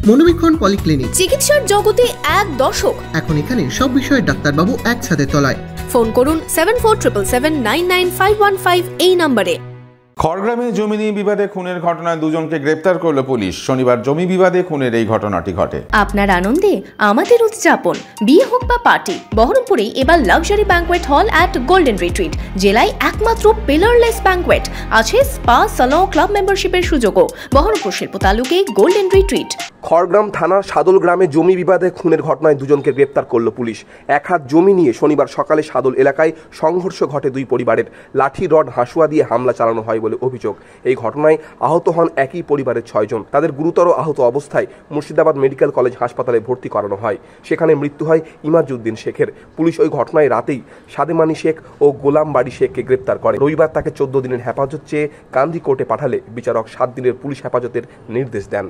মনোবীক্ষণ polyclinic, চিকিৎসার জগতে এক দশক। এখন এখানে সব বিষয়ে ডাক্তারবাবু একসাথে তলায়। ফোন করুন 7477799515 এই নম্বরে। খড়গ্রামে জমি নিয়ে বিবাদে খুনের ঘটনায় দুজনকে গ্রেপ্তার করল পুলিশ। শনিবার জমি বিবাদে খুনের এই ঘটনাটি ঘটে। আপনার আনন্দে আমাদের উদযাপন। বিয়ে হোক বা পার্টি, বহরমপুরে এবার luxury banquet hall at golden retreat. জেলায় একমাত্র পিলারলেস ব্যাংকোয়েট, আছে স্পা, সালন, ক্লাব মেম্বারশিপের সুযোগও। বহরমপুর শিল্প তালুকে গোল্ডেন রিট্রিট। খড়গ্রাম থানার সাদল গ্রামে জমি বিবাদে খুনের ঘটনায় দুজনকে গ্রেপ্তার করল পুলিশ। এক হাত জমি নিয়ে শনিবার সকালে সাদল এলাকায় সংঘর্ষ ঘটে দুই পরিবারের। লাঠি, রড, হাঁসুয়া দিয়ে হামলা চালানো হয় বলে অভিযোগ। এই ঘটনায় আহত হন একই পরিবারের 6 জন। তাদের গুরুতর আহত অবস্থায় মুর্শিদাবাদ মেডিকেল কলেজ হাসপাতালে ভর্তি করানো হয়। সেখানে মৃত্যু হয় ইমাজউদ্দিন শেখের। পুলিশ ওই ঘটনায় রাতেই সাদেমানি শেখ ও গোলাম বাড়ি শেখকে গ্রেপ্তার করে। রবিবার তাকে 14 দিনের হেফাজত চেয়ে কান্দি কোর্টে পাঠালে বিচারক 7 দিনের পুলিশ হেফাজতের নির্দেশ দেন।